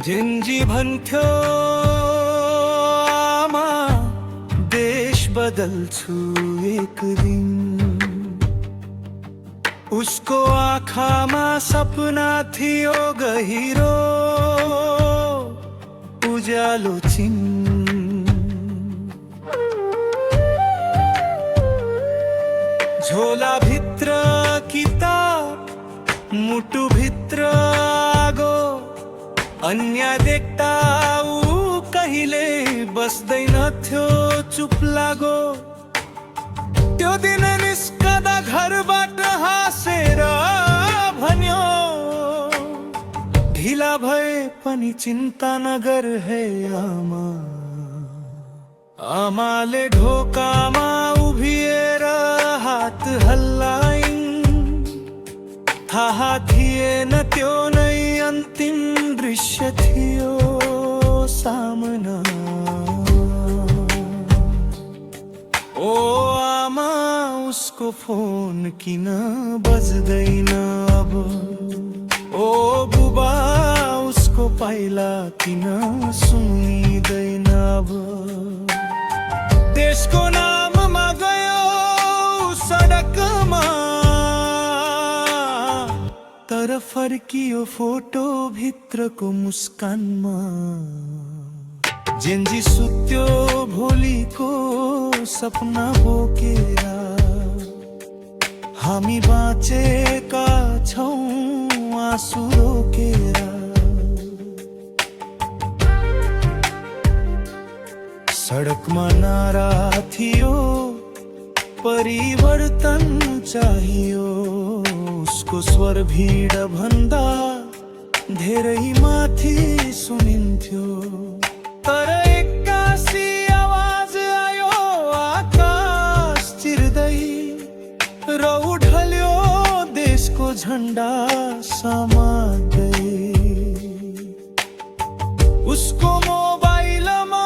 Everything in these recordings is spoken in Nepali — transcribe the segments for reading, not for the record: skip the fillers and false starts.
जेन्जी भन्थ्यो आमा देश बदल्छु एक दिन। उसको आँखामा सपना थियो गहिरो उज्यालो चिन। झोला भित्र किताब मुटु भित्र आगो। अन्य देख्दा ऊ कहिले बस्दैन थियो चुप लागो। त्यो दिन निस्कदा घरबाट हाँसेर भन्यो ढिला भए पनि चिन्ता नगर है आमा। आमाले ढोकामा उभिएर हात हल्लाइन्। थाहा थिएन त्यो नै अन्तिम दृश्य थियो सामना। ओ आमा उसको फोन किन बज्दैन अब। ओ बुबा उसको पाइला किन सुनिँदैन अब। देशको नाममा गयो सडकमा तर फर्कियो फोटो भित्रको मुस्कानमा। जेन्जी सुत्यो भोलिको सपना बोकेर। हामी बाँचेका छौँ आँसु रोकेर। सडकमा नारा थियो परिवर्तन चाहियो। उसको स्वर भीड भन्दा धेरै माथि सुनिन्थ्यो। तर एक्कासी आवाज आयो आकाश चिर्दै र उढल्यो देशको झन्डा समात्दै। उसको मोबाइलमा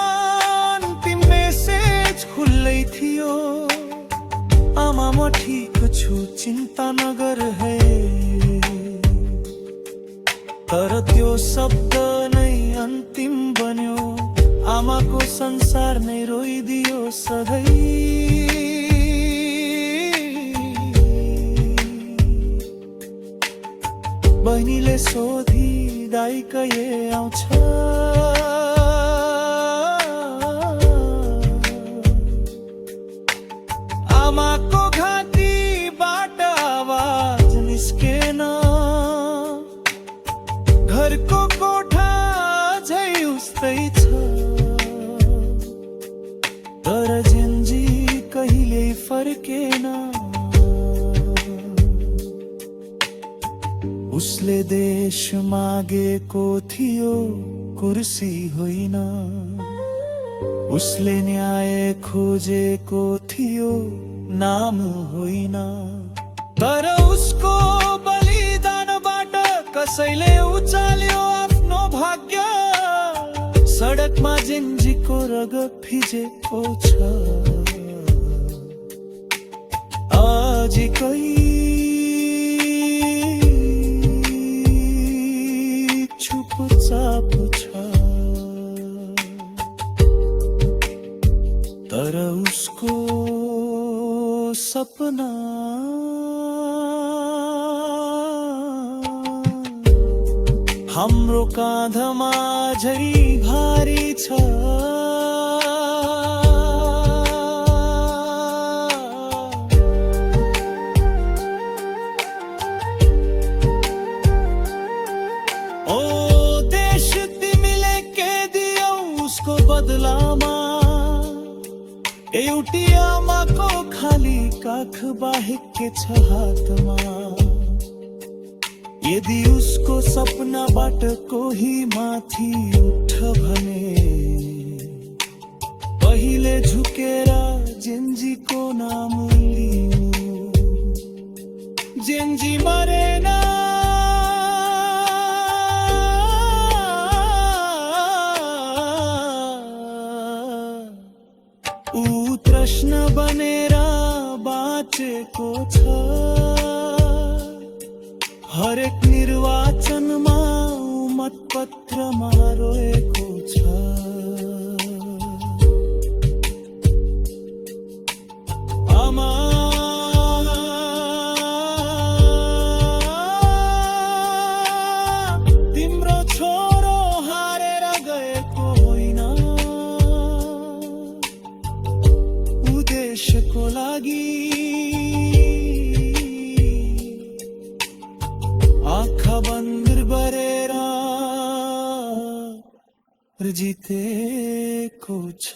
अन्तिम मेसेज खुल्लै थियो आमा म ठिक छु चिन्ता नगर है। तर त्यो शब्द नै अन्तिम बन्यो। आमाको संसार नै रोइदियो सधैँ। बहिनीले सोधी दाइ कहिले आउँछ। आमाको घाँटीबाट आवाज निस्केन। घरको कोठा झै उस्तै छ। तर जेन्जी कहिले फर्केन। उसले देश मागेको थियो कुर्सी होइन। उसले न्याय खोजेको थियो नाम होइन। तर उसको बलिदानबाट कसैले उचाल्यो आफ्नो भाग्य। सडकमा जेन्जीको रगत भिजेको छ आजकै चुपचाप छ। तर उसको सपना हाम्रो काँधमा झै भारी छ। ओ देश तिमीले के दियौ उसको बदलामा। एउटी आमाको खाली काख बाहेक के छ हातमा। यदि उसको सपनाबाट कोही माथि उठ भने पहिले झुकेर जेन्जीको नाम लिनु। जेन्जी मरेन ऊ प्रश्न बनेर बाँचेको छ। हरेक निर्वाचनमा मत पत्र रोएको छ आमा तिम्रो छोरो हारेर गएको होइन उद्देश्यको लागि आँखा बन्द गरेर जितेको छ।